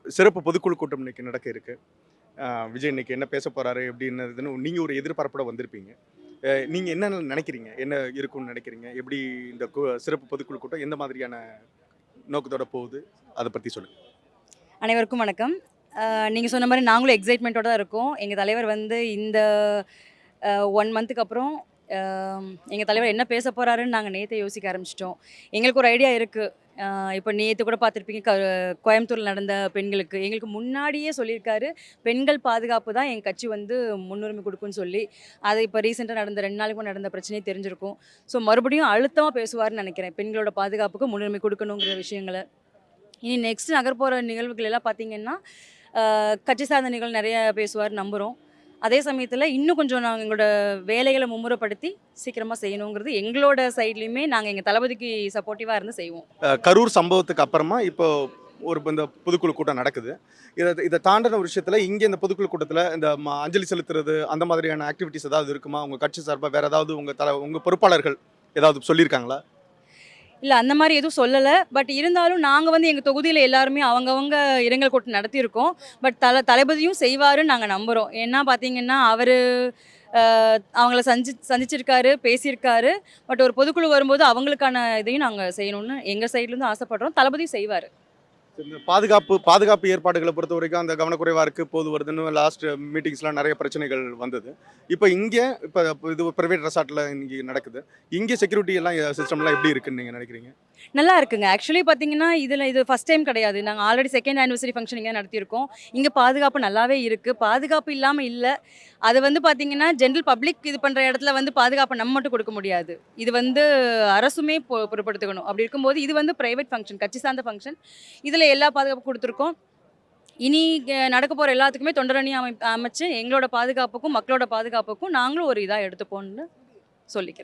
சிறப்பு பொதுக்குழு கூட்டம் இன்னைக்கு நடக்க இருக்கு. விஜய் இன்னைக்கு என்ன பேச போறாரு எப்படின்னதுன்னு நீங்க ஒரு எதிர்பார்ப்போட வந்திருப்பீங்க. நீங்க என்ன நினைக்கிறீங்க? என்ன இருக்கும்னு நினைக்கிறீங்க? எப்படி இந்த சிறப்பு பொதுக்குழு கூட்டம் எந்த மாதிரியான நோக்கத்தோட போகுது? அத பத்தி சொல்லுங்க. அனைவருக்கும் வணக்கம். நீங்க சொன்ன மாரி நாங்களும் எக்ஸைட்மெண்ட்டோட தான் இருக்கோம். எங்க தலைவர் வந்து இந்த 1 மந்த்துக்கு அப்புறம் அ எங்க தலைவர் என்ன பேச போறாருன்னு நாங்க நேத்தே யோசிக்க ஆரம்பிச்சுட்டோம். எங்களுக்கு ஒரு ஐடியா இருக்கு. இப்ப நேத்து கூட பார்த்துருப்பீங்க கோயம்புத்தூர்ல நடந்த பெண்களுக்கு. எங்களுக்கு முன்னாடியே சொல்லியிருக்காரு, பெண்கள் பாதுகாப்பு தான் எங்க கட்சி வந்து முன்னுரிமை குடுக்கும்ன்னு சொல்லி. அது இப்ப ரீசென்ட்டா நடந்த 2 நாளைக்கு முன்னாடி நடந்த பிரச்சனையே தெரிஞ்சிருக்கும். ஸோ மறுபடியும் அழுத்தமா பேசுவாருன்னு நெனைக்கிறேன். பெண்களோட பாதுகாப்புக்கு முன்னுரிமை குடுக்கணுங்கிற விஷயங்கள. இனி நெக்ஸ்ட் நகர்புற நிகழ்வுகள் எல்லாம் பார்த்தீங்கன்னா, கட்சி சார்ந்த நிகழ்வு நெறைய பேசுவார் நம்புறோம். அதே சமயத்தில இன்னும் கொஞ்சம் நாங்க எங்களோட வேலைகள மும்முரப்படுத்தி சீக்கிரமா செய்யணுங்கிறது எங்களோட சைட்லயுமே நாங்க எங்க தளபதிக்கு சப்போர்ட்டிவா இருந்து செய்வோம். கரூர் சம்பவத்துக்கு அப்புறமா இப்போ இந்த பொதுக்குழு கூட்டம் நடக்குது. இத தாண்டின ஒரு விஷயத்துல இங்க இந்த பொதுக்குழு கூட்டத்துல இந்த அஞ்சலி செலுத்துறது அந்த மாதிரியான ஆக்டிவிட்டீஸ் ஏதாவது இருக்குமா? உங்க கட்சி சார்பா வேற ஏதாவது உங்க பொறுப்பாளர்கள் ஏதாவது சொல்லியிருக்காங்களா? இல்ல அந்த மாரி எதுவும் சொல்லல. பட் இருந்தாலும் நாங்க வந்து எங்க தொகுதியில எல்லாருமே அவங்கவங்க இரங்கல் கூட்டம் நடத்தியிருக்கோம். பட் தளபதியும் செய்வாருன்னு நாங்க நம்புறோம். ஏன்னா பார்த்தீங்கன்னா, அவரு அ அவங்கள சந்திச்சிருக்காரு, பேசியிருக்காரு. பட் ஒரு பொதுக்குழு வரும்போது அவங்களுக்கான இதையும் நாங்க செய்யணும்னு எங்க சைட்லருந்து ஆசைப்படுறோம். தளபதியும் செய்வாரு. இந்த பாதுகாப்பு ஏற்பாடுகள பொறுத்தவரைக்கும் அந்த கவனக்குறைவா இருக்கு, போது வருதுன்னு லாஸ்ட் மீட்டிங்ஸ்லாம் நெறைய பிரச்சனைகள் வந்தது. இப்ப இங்க இது பிரைவேட் ரெசார்ட்ல இங்க நடக்குது. இங்க செக்யூரிட்டி எல்லாம் சிஸ்டம்லாம் எப்படி இருக்குன்னு நீங்க நினைக்கிறீங்க? நல்லா இருக்குங்க. ஆக்சுவலி பார்த்தீங்கன்னா, இது ஃபர்ஸ்ட் டைம் கிடையாது. நாங்க ஆல்ரெடி 2ண்ட் ஆனிவர்சரி ஃபங்ஷன் இங்க நடத்தியிருக்கோம். இங்க பாதுகாப்பு நல்லாவே இருக்கு. பாதுகாப்பு இல்லாம இல்ல. அது வந்து பார்த்தீங்கன்னா, ஜெனரல் பப்ளிக் இது பண்ற இடத்துல வந்து பாதுகாப்ப நம்ம மட்டும் கொடுக்க முடியாது. இது வந்து அரசுமே பொறுப்பெடுத்துக்கணும். அப்படி இருக்கும்போது இது வந்து பிரைவேட் ஃபங்ஷன், கட்சி சார்ந்த ஃபங்ஷன். இதுல எல்லா பாதுகாப்பும் குடுத்துருக்கோம். இனி நடக்க போற எல்லாத்துக்குமே தொண்டரணி அமைச்சு எங்களோட பாதுகாப்புக்கும், மக்களோட பாதுகாப்புக்கும் நாங்களும் ஒரு இதா எடுத்துப்போம்னு சொல்லிக்கிறேன்.